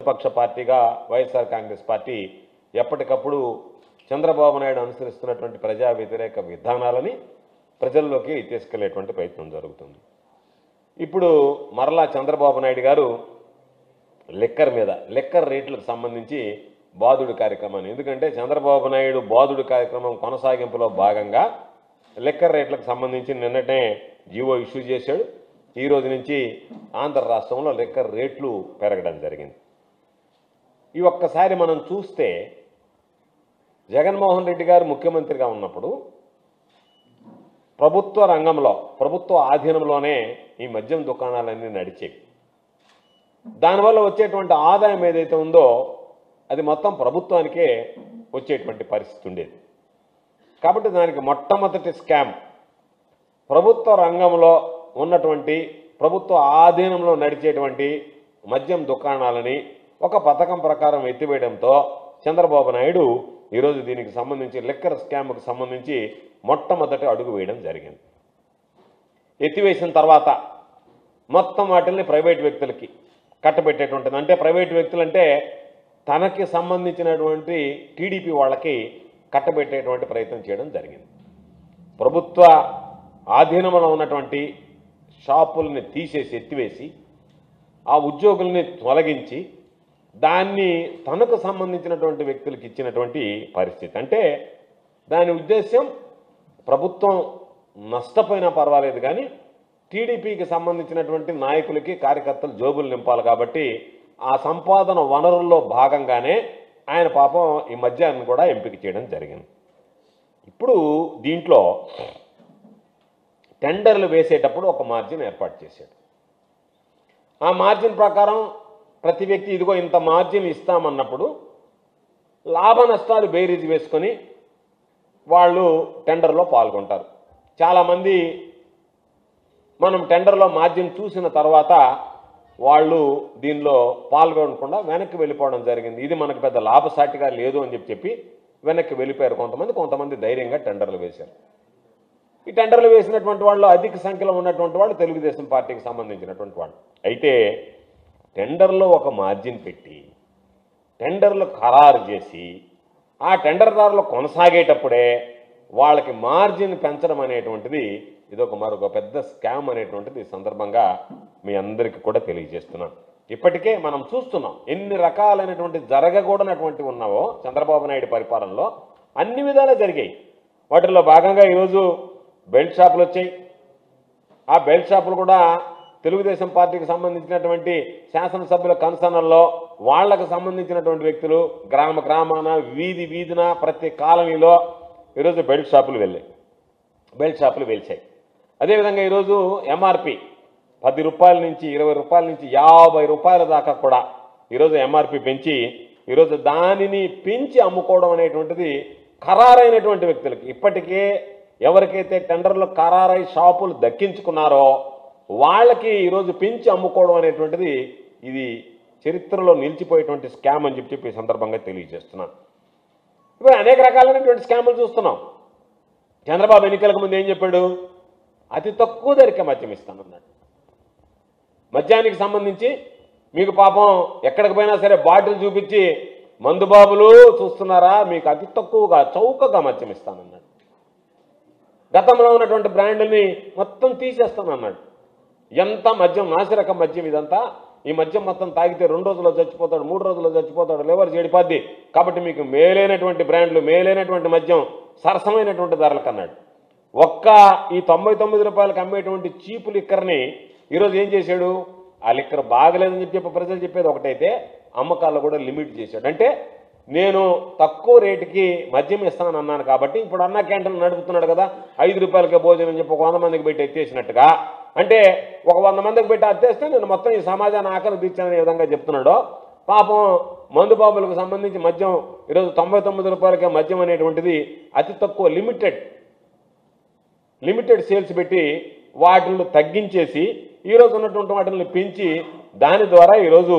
పక్ష పార్టీగా వైఎస్ఆర్ కాంగ్రెస్ పార్టీ ఎప్పటికప్పుడు చంద్రబాబు నాయుడు అనుసరిస్తున్నటువంటి ప్రజా వ్యతిరేక విధానాలని ప్రజల్లోకి తీసుకెళ్లేటువంటి ప్రయత్నం జరుగుతుంది. ఇప్పుడు మరలా చంద్రబాబు నాయుడు గారు లిక్కర్ రేట్లకు సంబంధించి బాదుడు కార్యక్రమాన్ని, ఎందుకంటే చంద్రబాబు నాయుడు బాదుడు కార్యక్రమం కొనసాగింపులో భాగంగా లిక్కర్ రేట్లకు సంబంధించి నిన్ననే జీవో ఇష్యూ చేశాడు. ఈ రోజు నుంచి ఆంధ్ర రాష్ట్రంలో లిక్కర్ రేట్లు పెరగడం జరిగింది. ఈ ఒక్కసారి మనం చూస్తే జగన్మోహన్ రెడ్డి గారు ముఖ్యమంత్రిగా ఉన్నప్పుడు ప్రభుత్వ రంగంలో, ప్రభుత్వ ఆధీనంలోనే ఈ మద్యం దుకాణాలన్నీ నడిచేవి. దానివల్ల వచ్చేటువంటి ఆదాయం ఏదైతే ఉందో అది మొత్తం ప్రభుత్వానికే వచ్చేటువంటి పరిస్థితి ఉండేది. కాబట్టి దానికి మొట్టమొదటి స్కామ్ ప్రభుత్వ రంగంలో ఉన్నటువంటి, ప్రభుత్వ ఆధీనంలో నడిచేటువంటి మద్యం దుకాణాలని ఒక పథకం ప్రకారం ఎత్తివేయడంతో చంద్రబాబు నాయుడు ఈరోజు దీనికి సంబంధించి లిక్కర్ స్కామ్కి సంబంధించి మొట్టమొదటి అడుగు వేయడం జరిగింది. ఎత్తివేసిన తర్వాత మొత్తం వాటిల్ని ప్రైవేట్ వ్యక్తులకి కట్టబెట్టేటువంటిది. అంటే ప్రైవేట్ వ్యక్తులంటే తనకి సంబంధించినటువంటి టీడీపీ వాళ్ళకి కట్టబెట్టేటువంటి ప్రయత్నం చేయడం జరిగింది. ప్రభుత్వ ఆధీనంలో ఉన్నటువంటి షాపుల్ని తీసేసి ఎత్తివేసి ఆ ఉద్యోగుల్ని తొలగించి దాన్ని తనకు సంబంధించినటువంటి వ్యక్తులకు ఇచ్చినటువంటి పరిస్థితి. అంటే దాని ఉద్దేశ్యం ప్రభుత్వం నష్టపోయినా పర్వాలేదు కానీ టీడీపీకి సంబంధించినటువంటి నాయకులకి, కార్యకర్తలు జోబులు నింపాలి కాబట్టి ఆ సంపాదన వనరుల్లో భాగంగానే ఆయన పాపం ఈ మద్యాన్ని కూడా ఎంపిక చేయడం జరిగింది. ఇప్పుడు దీంట్లో టెండర్లు వేసేటప్పుడు ఒక మార్జిన్ ఏర్పాటు చేశాడు. ఆ మార్జిన్ ప్రకారం ప్రతి వ్యక్తి ఇదిగో ఇంత మార్జిన్ ఇస్తామన్నప్పుడు లాభ నష్టాలు బేరీజ్ వేసుకొని వాళ్ళు టెండర్లో పాల్గొంటారు. చాలామంది మనం టెండర్లో మార్జిన్ చూసిన తర్వాత వాళ్ళు దీనిలో పాల్గొనకుండా వెనక్కి వెళ్ళిపోవడం జరిగింది. ఇది మనకు పెద్ద లాభసాటిగా లేదు అని చెప్పి వెనక్కి వెళ్ళిపోయారు కొంతమంది ధైర్యంగా టెండర్లు వేశారు. ఈ టెండర్లు వేసినటువంటి వాళ్ళు అధిక సంఖ్యలో ఉన్నటువంటి వాళ్ళు తెలుగుదేశం పార్టీకి సంబంధించినటువంటి వాళ్ళు. అయితే టెండర్లో ఒక మార్జిన్ పెట్టి టెండర్లు ఖరారు చేసి ఆ టెండర్దారులు కొనసాగేటప్పుడే వాళ్ళకి మార్జిన్ పెంచడం అనేటువంటిది ఇదొక మరొక పెద్ద స్కామ్ అనేటువంటిది ఈ సందర్భంగా మీ అందరికీ కూడా తెలియజేస్తున్నాను. ఇప్పటికే మనం చూస్తున్నాం ఎన్ని రకాలైనటువంటి జరగకూడనటువంటి ఉన్నావో చంద్రబాబు నాయుడు పరిపాలనలో అన్ని విధాలా జరిగాయి. వాటిల్లో భాగంగా ఈరోజు బెల్ట్ షాపులు వచ్చాయి. ఆ బెల్ట్ షాపులు కూడా తెలుగుదేశం పార్టీకి సంబంధించినటువంటి శాసనసభ్యుల కన్సర్న్లో వాళ్లకు సంబంధించినటువంటి వ్యక్తులు గ్రామాన వీధిన ప్రతి కాలనీలో ఈరోజు బెల్ట్ షాపులు వెలిచాయి. అదేవిధంగా ఈరోజు ఎంఆర్పి 10 రూపాయల నుంచి 20 రూపాయల నుంచి 50 రూపాయల దాకా కూడా ఈరోజు ఎంఆర్పి పెంచి ఈరోజు దానిని పెంచి అమ్ముకోవడం అనేటువంటిది ఖరారైనటువంటి వ్యక్తులకి, ఇప్పటికే ఎవరికైతే టెండర్లు ఖరారై షాపులు దక్కించుకున్నారో వాళ్ళకి ఈరోజు పెంచి అమ్ముకోవడం అనేటువంటిది ఇది చరిత్రలో నిలిచిపోయేటువంటి స్కామ్ అని చెప్పి ఈ సందర్భంగా తెలియజేస్తున్నాను. ఇప్పుడు అనేక రకాలైనటువంటి స్కాములు చూస్తున్నాం. చంద్రబాబు ఎన్నికలకు ముందు ఏం చెప్పాడు? అతి తక్కువ ధరకే మద్యం ఇస్తానన్నాడు. మద్యానికి సంబంధించి మీకు పాపం ఎక్కడికి పోయినా సరే బాటిల్ చూపించి మందుబాబులు చూస్తున్నారా, మీకు అతి తక్కువగా చౌకగా మద్యం ఇస్తానన్నాడు. గతంలో ఉన్నటువంటి బ్రాండ్ని మొత్తం తీసేస్తానన్నాడు. ఎంత మద్యం, నాసిరకం మద్యం ఇదంతా. ఈ మద్యం మొత్తం తాగితే 2 రోజుల్లో చచ్చిపోతాడు, 3 రోజుల్లో చచ్చిపోతాడు, లివర్ చెడిపోద్ది. కాబట్టి మీకు మేలైనటువంటి బ్రాండ్లు, మేలైనటువంటి మద్యం సరసమైనటువంటి ధరలకు అన్నాడు. ఒక్క ఈ 99 రూపాయలకు అమ్మేటువంటి చీపు లిక్కర్ని ఈరోజు ఏం చేశాడు? ఆ లిక్కర్ బాగలేదని చెప్పి ప్రజలు చెప్పేది ఒకటైతే అమ్మకాల్లో కూడా లిమిట్ చేశాడు. అంటే నేను తక్కువ రేటుకి మద్యం ఇస్తానన్నాను కాబట్టి ఇప్పుడు అన్నా క్యాంటీన్ నడుపుతున్నాడు కదా, 5 రూపాయలకే భోజనం అని చెప్పి 100 మందికి పెట్టి ఎత్తేసినట్టుగా. అంటే ఒక 100 మందికి పెట్టి అత్తేస్తే నేను మొత్తం ఈ సమాజాన్ని ఆకలి తీర్చాననే విధంగా చెప్తున్నాడు. పాపం మందు బాబులకు సంబంధించి మద్యం ఈరోజు 99 రూపాయలకే మద్యం అనేటువంటిది అతి తక్కువ లిమిటెడ్ సేల్స్ పెట్టి వాటిని తగ్గించేసి ఈరోజు ఉన్నటువంటి వాటిని పెంచి దాని ద్వారా ఈరోజు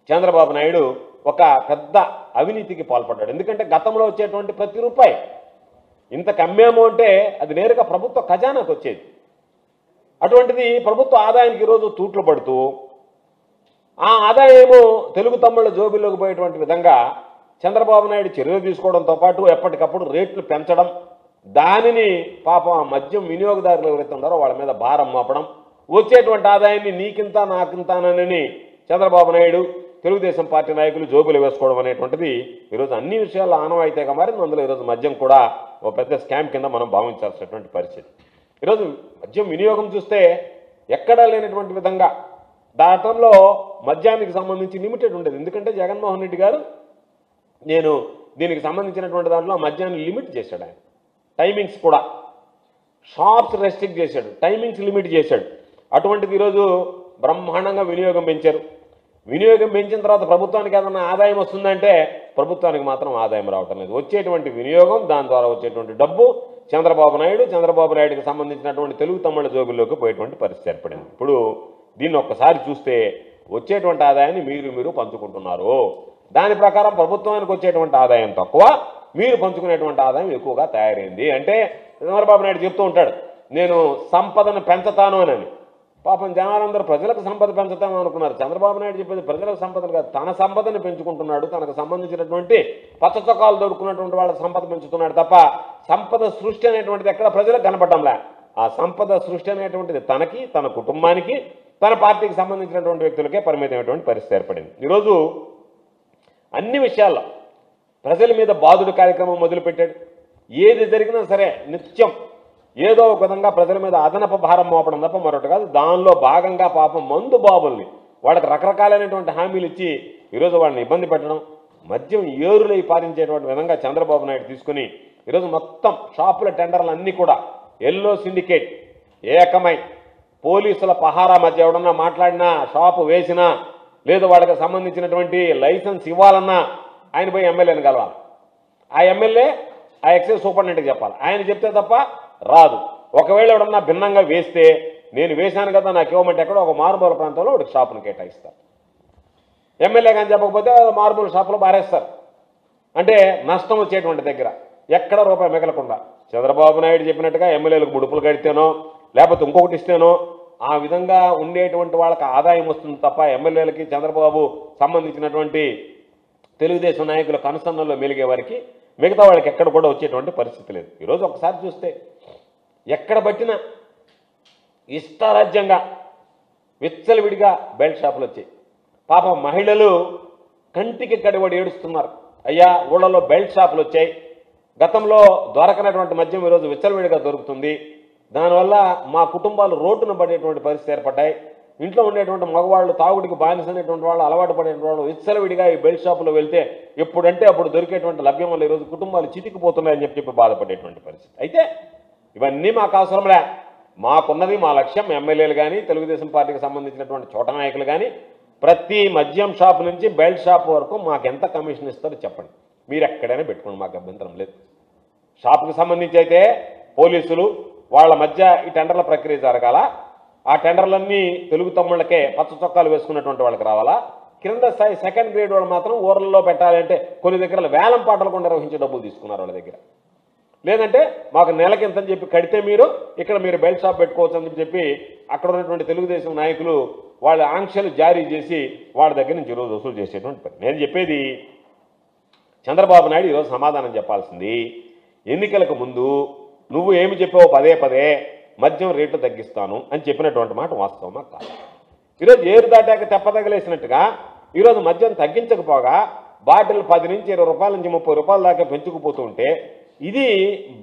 చంద్రబాబు నాయుడు ఒక పెద్ద అవినీతికి పాల్పడ్డాడు. ఎందుకంటే గతంలో వచ్చేటువంటి ప్రతి రూపాయి ఇంతకు అమ్మేమో అంటే అది నేరుగా ప్రభుత్వ ఖజానాకు వచ్చేది. అటువంటిది ప్రభుత్వ ఆదాయానికి ఈరోజు తూట్లు పడుతూ ఆ ఆదాయము తెలుగు తమ్ముళ్ళ జోబుల్లోకి పోయేటువంటి విధంగా చంద్రబాబు నాయుడు చర్యలు తీసుకోవడంతో పాటు ఎప్పటికప్పుడు రేట్లు పెంచడం, దానిని పాపం ఆ మద్యం వినియోగదారులు ఎవరైతే ఉన్నారో వాళ్ళ మీద భారం మోపడం, వచ్చేటువంటి ఆదాయాన్ని నీకింత నాకింతానని చంద్రబాబు నాయుడు తెలుగుదేశం పార్టీ నాయకులు జోబులు వేసుకోవడం అనేటువంటిది ఈరోజు అన్ని విషయాల్లో ఆనవాయితీగా మారింది. అందులో ఈరోజు మద్యం కూడా ఒక పెద్ద స్కామ్ కింద మనం భావించాల్సినటువంటి పరిస్థితి. ఈరోజు మద్యం వినియోగం చూస్తే ఎక్కడా లేనటువంటి విధంగా దాటంలో మద్యానికి సంబంధించి లిమిటెడ్ ఉండేది. ఎందుకంటే జగన్మోహన్ రెడ్డి గారు నేను దీనికి సంబంధించినటువంటి దాంట్లో మద్యాన్ని లిమిట్ చేశాడు. ఆయన టైమింగ్స్ కూడా షాప్స్ రెస్ట్రిక్ట్ చేశాడు, టైమింగ్స్ లిమిట్ చేశాడు. అటువంటిది ఈరోజు బ్రహ్మాండంగా వినియోగం పెంచారు. వినియోగం పెంచిన తర్వాత ప్రభుత్వానికి ఏదైనా ఆదాయం వస్తుందంటే ప్రభుత్వానికి మాత్రం ఆదాయం రావటం లేదు. వచ్చేటువంటి వినియోగం, దాని ద్వారా వచ్చేటువంటి డబ్బు చంద్రబాబు నాయుడుకి సంబంధించినటువంటి తెలుగు తమ్ముళ్ళ జోబుల్లోకి పోయేటువంటి పరిస్థితి ఏర్పడింది. ఇప్పుడు దీన్ని ఒక్కసారి చూస్తే వచ్చేటువంటి ఆదాయాన్ని మీరు పంచుకుంటున్నారు. దాని ప్రకారం ప్రభుత్వానికి వచ్చేటువంటి ఆదాయం తక్కువ, మీరు పంచుకునేటువంటి ఆదాయం ఎక్కువగా తయారైంది. అంటే చంద్రబాబు నాయుడు చెప్తూ ఉంటాడు, నేను సంపదను పెంచుతాను అని. పాపం జనాలందరూ ప్రజలకు సంపద పెంచుతామని అనుకున్నారు. చంద్రబాబు నాయుడు చెప్పేది ప్రజలకు సంపదను కాదు, తన సంపదను పెంచుకుంటున్నాడు. తనకు సంబంధించినటువంటి పచ్చ చొక్కాలు దొరుకుతున్నటువంటి వాళ్ళ సంపద పెంచుతున్నాడు తప్ప సంపద సృష్టి అనేటువంటిది ఎక్కడ ప్రజలకు కనపడంలే. ఆ సంపద సృష్టి అనేటువంటిది తనకి, తన కుటుంబానికి, తన పార్టీకి సంబంధించినటువంటి వ్యక్తులకే పరిమితమైనటువంటి పరిస్థితి ఏర్పడింది. ఈరోజు అన్ని విషయాల్లో ప్రజల మీద బాధుడు కార్యక్రమం మొదలుపెట్టాడు. ఏది జరిగినా సరే నిత్యం ఏదో ఒక విధంగా ప్రజల మీద అదనపు భారం మోపడం తప్ప మరొకటి కాదు. దానిలో భాగంగా పాపం మందు బాబుల్ని వాళ్ళకి రకరకాలైనటువంటి హామీలు ఇచ్చి ఈరోజు వాళ్ళని ఇబ్బంది పెట్టడం, మద్యం ఏరులై పారించేటువంటి విధంగా చంద్రబాబు నాయుడు తీసుకుని ఈరోజు మొత్తం షాపుల టెండర్లు అన్నీ కూడా ఎల్లో సిండికేట్ ఏకమై పోలీసుల పహారా మధ్య ఎవడన్నా మాట్లాడినా, షాపు వేసినా, లేదు వాళ్ళకి సంబంధించినటువంటి లైసెన్స్ ఇవ్వాలన్నా ఆయన పోయి ఎమ్మెల్యేని కలవాలి. ఆ ఎమ్మెల్యే ఆ ఎక్సైజ్ సూపరింటెండెంట్కి చెప్పాలి. ఆయన చెప్తే తప్ప రాదు. ఒకవేళ ఎవడన్నా భిన్నంగా వేస్తే నేను వేశాను కదా నాకు ఇవ్వమంటే ఎక్కడో ఒక మారుమూల ప్రాంతంలో ఒకటి షాపును కేటాయిస్తారు. ఎమ్మెల్యే కానీ చెప్పకపోతే మారుమూల షాపులో బారేస్తారు. అంటే నష్టం వచ్చేటువంటి దగ్గర ఎక్కడ రూపాయి మిగలకుండా చంద్రబాబు నాయుడు చెప్పినట్టుగా ఎమ్మెల్యేలకు ముడుపులు కడితేనో లేకపోతే ఇంకొకటి ఇస్తేనో ఆ విధంగా ఉండేటువంటి వాళ్ళకి ఆదాయం వస్తుంది తప్ప ఎమ్మెల్యేలకి చంద్రబాబు సంబంధించినటువంటి తెలుగుదేశం నాయకుల కనుసన్నల్లో మెలిగే వారికి మిగతా వాళ్ళకి ఎక్కడ కూడా వచ్చేటువంటి పరిస్థితి లేదు. ఈరోజు ఒకసారి చూస్తే ఎక్కడ పట్టినా ఇష్టారాజ్యంగా విచ్చలవిడిగా బెల్ట్ షాపులు వచ్చాయి. పాపం మహిళలు కంటికి కడివడి ఏడుస్తున్నారు. అయ్యా ఊళ్ళలో బెల్ట్ షాపులు వచ్చాయి, గతంలో దొరకనటువంటి మద్యం ఈరోజు విచ్చలవిడిగా దొరుకుతుంది, దానివల్ల మా కుటుంబాలు రోడ్డున పడేటువంటి పరిస్థితి ఏర్పడ్డాయి. ఇంట్లో ఉండేటువంటి మగవాళ్ళు తాగుడికి బానిసనేటువంటి వాళ్ళు, అలవాటు పడేటువంటి వాళ్ళు విచ్చలవిడిగా ఈ బెల్ట్ షాపులో వెళ్తే ఎప్పుడంటే అప్పుడు దొరికేటువంటి లభ్యం వల్ల ఈరోజు కుటుంబాలు చితికిపోతున్నాయని చెప్పి బాధపడేటువంటి పరిస్థితి. అయితే ఇవన్నీ మాకు అవసరంలే, మాకున్నది మా లక్ష్యం. ఎమ్మెల్యేలు కానీ తెలుగుదేశం పార్టీకి సంబంధించినటువంటి చోట నాయకులు కానీ ప్రతి మద్యం షాప్ నుంచి బెల్ట్ షాప్ వరకు మాకు ఎంత కమిషన్ ఇస్తారో చెప్పండి, మీరు ఎక్కడైనా పెట్టుకోండి, మాకు అభ్యంతరం లేదు. షాపుకి సంబంధించి అయితే పోలీసులు వాళ్ళ మధ్య ఈ టెండర్ల ప్రక్రియ జరగాల. ఆ టెండర్లన్నీ తెలుగు తమ్ముళ్ళకే పచ్చ చొక్కాలు వేసుకున్నటువంటి వాళ్ళకి రావాలా. కింద స్థాయి సెకండ్ గ్రేడ్ వాళ్ళు మాత్రం ఊర్లలో పెట్టాలంటే కొన్ని దగ్గర వేలం పాటలు కూడా నిర్వహించి డబ్బులు తీసుకున్నారు వాళ్ళ దగ్గర. లేదంటే మాకు నెలకి ఎంతని చెప్పి కడితే ఇక్కడ మీరు బెల్ట్ షాప్ పెట్టుకోవచ్చు అని చెప్పి అక్కడ ఉన్నటువంటి తెలుగుదేశం నాయకులు వాళ్ళ ఆంక్షలు జారీ చేసి వాళ్ళ దగ్గర నుంచి ఈరోజు వసూలు చేసేటువంటి పని. నేను చెప్పేది చంద్రబాబు నాయుడు ఈరోజు సమాధానం చెప్పాల్సింది, ఎన్నికలకు ముందు నువ్వు ఏమి చెప్పావు పదే మద్యం రేట్లు తగ్గిస్తాను అని చెప్పినటువంటి మాట వాస్తవమా కాదు? ఈరోజు ఏరు దాటాక తెప్పతగలేసినట్టుగా ఈరోజు మద్యం తగ్గించకపోగా బాటిల్ 10 నుంచి 20 రూపాయల నుంచి 30 రూపాయల దాకా పెంచుకుపోతూ ఉంటే ఇది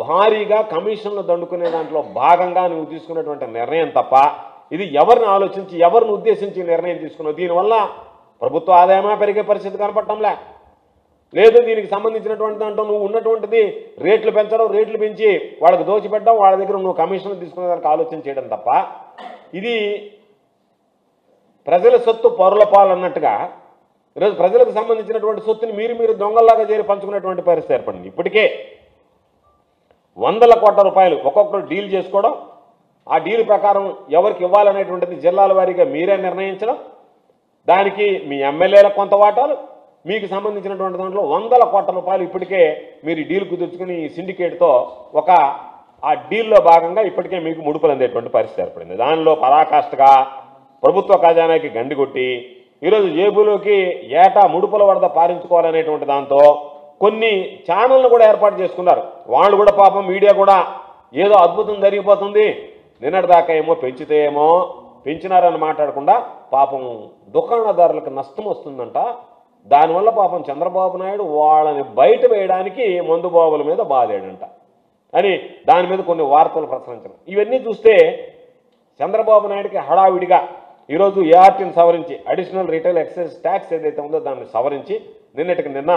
భారీగా కమిషన్లు దండుకునే దాంట్లో భాగంగా నువ్వు తీసుకున్నటువంటి నిర్ణయం తప్ప ఇది ఎవరిని ఆలోచించి ఎవరిని ఉద్దేశించి నిర్ణయం తీసుకున్నావు? దీనివల్ల ప్రభుత్వ ఆదాయమా పెరిగే పరిస్థితి కనపడటంలే. లేదు దీనికి సంబంధించినటువంటి దాంట్లో నువ్వు ఉన్నటువంటిది రేట్లు పెంచడం, రేట్లు పెంచి వాళ్ళకి దోచిపెట్టడం, వాళ్ళ దగ్గర నువ్వు కమిషన్లు తీసుకునే దానికి ఆలోచన చేయడం తప్ప ఇది ప్రజల సొత్తు పరుల పాలు అన్నట్టుగా ఈరోజు ప్రజలకు సంబంధించినటువంటి సొత్తుని మీరు దొంగల్లాగా చేరి పంచుకునేటువంటి పరిస్థితి ఏర్పడింది. ఇప్పటికే 100 కోట్ల రూపాయలు ఒక్కొక్కరు డీల్ చేసుకోవడం, ఆ డీల్ ప్రకారం ఎవరికి ఇవ్వాలనేటువంటిది జిల్లాల వారీగా మీరే నిర్ణయించడం, దానికి మీ ఎమ్మెల్యేలకు కొంత వాటాలు, మీకు సంబంధించినటువంటి దాంట్లో 100 కోట్ల రూపాయలు ఇప్పటికే మీరు డీల్ కుదుర్చుకుని ఈ సిండికేట్తో ఆ డీల్లో భాగంగా ఇప్పటికే మీకు ముడుపులు అందేటువంటి పరిస్థితి ఏర్పడింది. దానిలో పరాకాష్ఠగా ప్రభుత్వ ఖజానాకి గండి కొట్టి ఈరోజు జేబులోకి ఏటా ముడుపుల వరద పారించుకోవాలనేటువంటి దాంతో కొన్ని ఛానళ్ళు కూడా ఏర్పాటు చేసుకున్నారు. వాళ్ళు కూడా పాపం మీడియా కూడా ఏదో అద్భుతం జరిగిపోతుంది, నిన్నటిదాకా ఏమో పెంచితే ఏమో పెంచినారని మాట్లాడకుండా పాపం దుకాణదారులకు నష్టం వస్తుందంట, దానివల్ల పాపం చంద్రబాబు నాయుడు వాళ్ళని బయట వేయడానికి మందు బాబుల మీద బాధాడంట అని దాని మీద కొన్ని వార్తలు ప్రచురించడం. ఇవన్నీ చూస్తే చంద్రబాబు నాయుడికి హడావిడిగా ఈరోజు ఏఆర్టీని సవరించి అడిషనల్ రిటైల్ ఎక్సైజ్ ట్యాక్స్ ఏదైతే ఉందో దాన్ని సవరించి నిన్నటికి నిన్న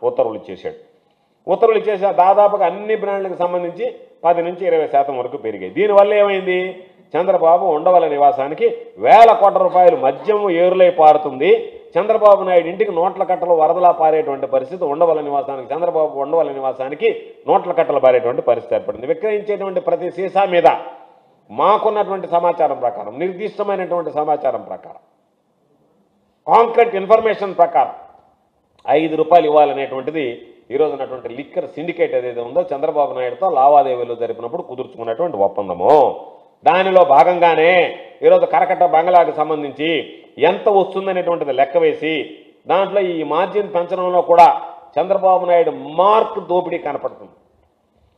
ఉత్తర్వులు ఇచ్చేశాడు. ఉత్తర్వులు ఇచ్చేసా దాదాపుగా అన్ని బ్రాండ్లకు సంబంధించి 10 నుంచి 20% వరకు పెరిగాయి. దీనివల్ల ఏమైంది, చంద్రబాబు ఉండవల్లి నివాసానికి వేల కోట్ల రూపాయలు మద్యం ఏరులై పారుతుంది. చంద్రబాబు నాయుడు ఇంటికి నోట్ల కట్టలు వరదలా పారేటువంటి పరిస్థితి ఉండవల్లి నివాసానికి, చంద్రబాబు ఉండవల్లి నివాసానికి నోట్ల కట్టలు పారేటువంటి పరిస్థితి ఏర్పడింది. విక్రయించేటువంటి ప్రతి సీసా మీద మాకున్నటువంటి సమాచారం ప్రకారం, నిర్దిష్టమైనటువంటి సమాచారం ప్రకారం, కాంక్రీట్ ఇన్ఫర్మేషన్ ప్రకారం 5 రూపాయలు ఇవ్వాలనేటువంటిది ఈరోజు ఉన్నటువంటి లిక్కర్ సిండికేట్ ఏదైతే ఉందో చంద్రబాబు నాయుడుతో లావాదేవీలు జరిపినప్పుడు కుదుర్చుకున్నటువంటి ఒప్పందము. దానిలో భాగంగానే ఈరోజు కరకట్ట బంగ్లాకు సంబంధించి ఎంత వస్తుందనేటువంటిది లెక్క వేసి దాంట్లో ఈ మార్జిన్ పెంచడంలో కూడా చంద్రబాబు నాయుడు మార్క్ దోపిడీ కనపడుతుంది.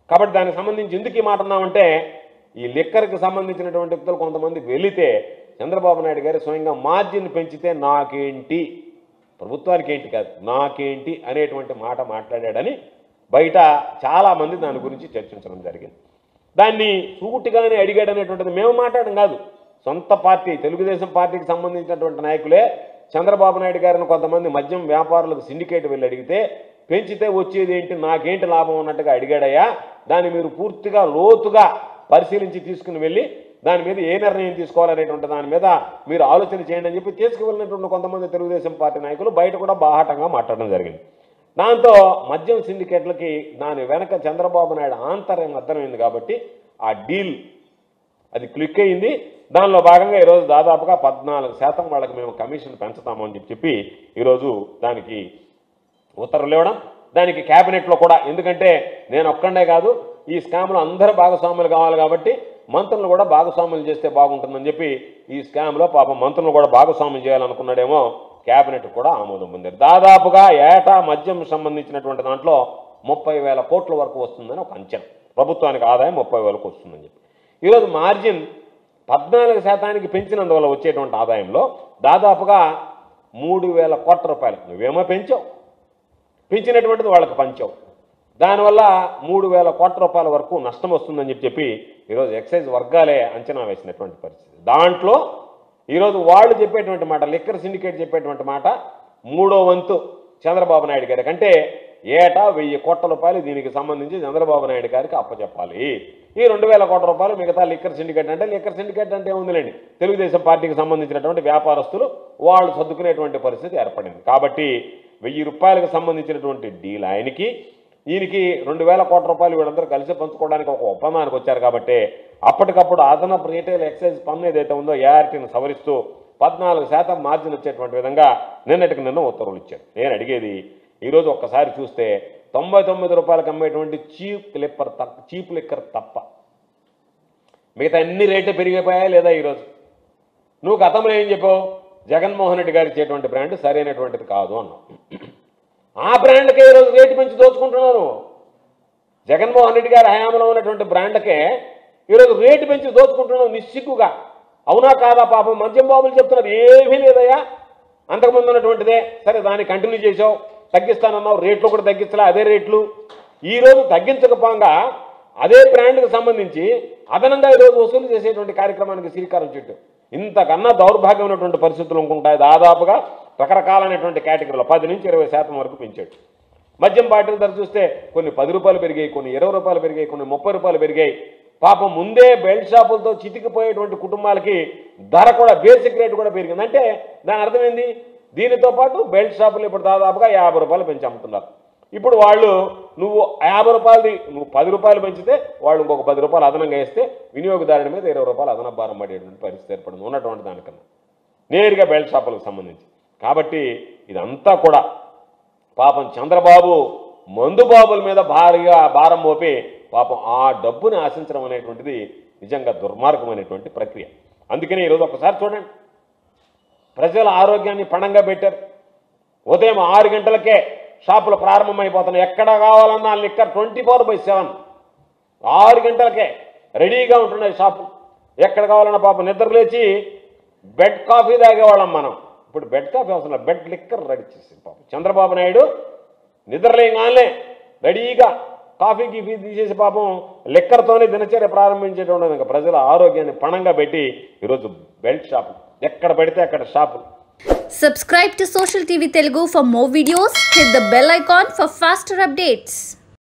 కాబట్టి దానికి సంబంధించి ఎందుకు ఈ మాట అన్నామంటే, ఈ లిక్కర్కి సంబంధించినటువంటి వ్యక్తులు కొంతమంది వెళితే చంద్రబాబు నాయుడు గారు స్వయంగా మార్జిన్ పెంచితే నాకేంటి, ప్రభుత్వానికి ఏంటి కాదు నాకేంటి అనేటువంటి మాట మాట్లాడాడని బయట చాలామంది దాని గురించి చర్చించడం జరిగింది. దాన్ని సూటిగానే అడిగాడు అనేటువంటిది మేము మాట్లాడడం కాదు, సొంత పార్టీ తెలుగుదేశం పార్టీకి సంబంధించినటువంటి నాయకులే చంద్రబాబు నాయుడు గారిని కొంతమంది మద్యం వ్యాపారులకు సిండికేట్ వెళ్ళి అడిగితే పెంచితే వచ్చేది ఏంటి, నాకేంటి లాభం అన్నట్టుగా అడిగాడయ్యా, దాన్ని మీరు పూర్తిగా లోతుగా పరిశీలించి తీసుకుని వెళ్ళి దాని మీద ఏ నిర్ణయం తీసుకోవాలనేటువంటి దాని మీద మీరు ఆలోచన చేయండి అని చెప్పి తీసుకువెళ్ళినటువంటి కొంతమంది తెలుగుదేశం పార్టీ నాయకులు బయట కూడా బాహాటంగా మాట్లాడడం జరిగింది. దాంతో మద్యం సిండికేట్లకి దాని వెనక చంద్రబాబు నాయుడు ఆంతర్యం అర్థమైంది కాబట్టి ఆ డీల్ అది క్లిక్ అయింది. దానిలో భాగంగా ఈరోజు దాదాపుగా 14% వాళ్ళకి మేము కమిషన్ పెంచుతామని చెప్పి ఈరోజు దానికి ఉత్తర్వులు ఇవ్వడం, దానికి క్యాబినెట్లో కూడా, ఎందుకంటే నేను ఒక్కడే కాదు ఈ స్కామ్లో అందరూ భాగస్వాములు కావాలి కాబట్టి మంత్రులు కూడా భాగస్వాములు చేస్తే బాగుంటుందని చెప్పి ఈ స్కామ్లో పాపం మంత్రులు కూడా భాగస్వామ్యం చేయాలనుకున్నాడేమో, క్యాబినెట్ కూడా ఆమోదం పొందారు. దాదాపుగా ఏటా మద్యం సంబంధించినటువంటి దాంట్లో 30,000 కోట్ల వరకు వస్తుందని ఒక అంచనా, ప్రభుత్వానికి ఆదాయం 30,000 వస్తుందని చెప్పి. ఈరోజు మార్జిన్ 14% పెంచినందువల్ల వచ్చేటువంటి ఆదాయంలో దాదాపుగా 3,000 కోట్ల రూపాయలు నువ్వేమో పెంచినటువంటిది వాళ్ళకి పంచావు, దానివల్ల 3,000 కోట్ల రూపాయల వరకు నష్టం వస్తుందని చెప్పి ఈరోజు ఎక్సైజ్ వర్గాలే అంచనా వేసినటువంటి పరిస్థితి. దాంట్లో ఈరోజు వాళ్ళు చెప్పేటువంటి మాట, లిక్కర్ సిండికేట్ చెప్పేటువంటి మాట 3వ వంతు చంద్రబాబు నాయుడు గారికి, అంటే ఏటా 1,000 కోట్ల రూపాయలు దీనికి సంబంధించి చంద్రబాబు నాయుడు గారికి అప్పచెప్పాలి. ఈ 2,000 కోట్ల రూపాయలు మిగతా లిక్కర్ సిండికేట్ అంటే ఏముందిలేండి, తెలుగుదేశం పార్టీకి సంబంధించినటువంటి వ్యాపారస్తులు వాళ్ళు సర్దుకునేటువంటి పరిస్థితి ఏర్పడింది. కాబట్టి 1,000 రూపాయలకు సంబంధించినటువంటి డీల్ ఆయనకి, ఈయనకి 2,000 కోట్ల రూపాయలు వీళ్ళందరూ కలిసి పంచుకోవడానికి ఒక ఒప్పందానికి వచ్చారు. కాబట్టి అప్పటికప్పుడు అదనపు రీటైల్ ఎక్సైజ్ పన్ను ఏదైతే ఉందో ఏఆర్టీని సవరిస్తూ 14% మార్జిన్ వచ్చేటువంటి విధంగా నిన్నటికి నిన్న ఉత్తర్వులు ఇచ్చారు. నేను అడిగేది ఈరోజు ఒక్కసారి చూస్తే 99 రూపాయలకు అమ్మేటువంటి చీప్ లిక్కర్ తప్ప మిగతా అన్ని రేట్లు పెరిగిపోయాయా లేదా? ఈరోజు నువ్వు గతంలో ఏం చెప్పావు, జగన్మోహన్ రెడ్డి గారు ఇచ్చేటువంటి బ్రాండ్ సరైనటువంటిది కాదు అన్నావు. ఆ బ్రాండ్కే ఈరోజు రేటు పెంచి దోచుకుంటున్నారు. జగన్మోహన్ రెడ్డి గారి హయాంలో ఉన్నటువంటి బ్రాండ్కే ఈరోజు రేటు పెంచి దోచుకుంటున్నావు నిస్సిగ్గుగా. అవునా కాదా? పాపం మద్యం బాబులు చెప్తున్నారు ఏమీ లేదయ్యా, అంతకుముందు ఉన్నటువంటిదే, సరే దాన్ని కంటిన్యూ చేసావు, తగ్గిస్తానన్నావు, రేట్లు కూడా తగ్గించలే, అదే రేట్లు. ఈరోజు తగ్గించకపోగా అదే బ్రాండ్కి సంబంధించి అదనంగా ఈరోజు వసూలు చేసేటువంటి కార్యక్రమానికి శ్రీకారం చుట్టూ. ఇంతకన్నా దౌర్భాగ్యమైనటువంటి పరిస్థితులు ఉంటుంటాయి. దాదాపుగా రకరకాలైనటువంటి కేటగిరీలో 10 నుంచి 20% వరకు పెంచాడు. మద్యం బాటిల్ ధర చూస్తే కొన్ని 10 రూపాయలు పెరిగాయి, కొన్ని 20 రూపాయలు పెరిగాయి, కొన్ని 30 రూపాయలు పెరిగాయి. పాపం ముందే బెల్ట్ షాపులతో చితికిపోయేటువంటి కుటుంబాలకి ధర కూడా బేసిక్ రేట్ కూడా పెరిగింది. అంటే దాని అర్థమైంది, దీనితో పాటు బెల్ట్ షాపులు ఇప్పుడు దాదాపుగా 50 రూపాయలు పెంచి అమ్ముతున్నారు. ఇప్పుడు వాళ్ళు నువ్వు 50 రూపాయలది నువ్వు 10 రూపాయలు పెంచితే వాళ్ళు ఇంకొక 10 రూపాయలు అదనంగా వేస్తే వినియోగదారుని మీద 20 రూపాయలు అదనపు భారం పడేటువంటి పరిస్థితి ఏర్పడింది ఉన్నటువంటి దానికన్నా నేరుగా బెల్ట్ షాపులకు సంబంధించి. కాబట్టి ఇదంతా కూడా పాపం చంద్రబాబు మందు బాబుల మీద భారీగా భారం మోపి పాపం ఆ డబ్బుని ఆశించడం అనేటువంటిది నిజంగా దుర్మార్గమైనటువంటి ప్రక్రియ. అందుకని ఈరోజు ఒకసారి చూడండి, ప్రజల ఆరోగ్యాన్ని పణంగా పెట్టారు. ఉదయం 6 గంటలకే షాపులు ప్రారంభమైపోతున్నాయి. ఎక్కడ కావాలన్నా లిక్కర్ 24/7 6 గంటలకే రెడీగా ఉంటున్నాయి షాపులు. ఎక్కడ కావాలన్నా పాపం నిద్ర లేచి బెడ్ కాఫీ తాగేవాళ్ళం మనం. ఇప్పుడు బెడ్ కాఫీ అవసరం, బెడ్ లిక్కర్ రెడీ చేసింది పాపం చంద్రబాబు నాయుడు. నిద్రలేగానే రెడీగా కాఫీకి తీసేసి పాపం లిక్కర్తోనే దినచర్య ప్రారంభించేటువంటి ఇంకా ప్రజల ఆరోగ్యాన్ని పణంగా పెట్టి ఈరోజు బెల్ట్ షాపులు ఎక్కడ పడితే అక్కడ షాపులు. Subscribe to Social TV Telugu for more videos. Hit the bell icon for faster updates.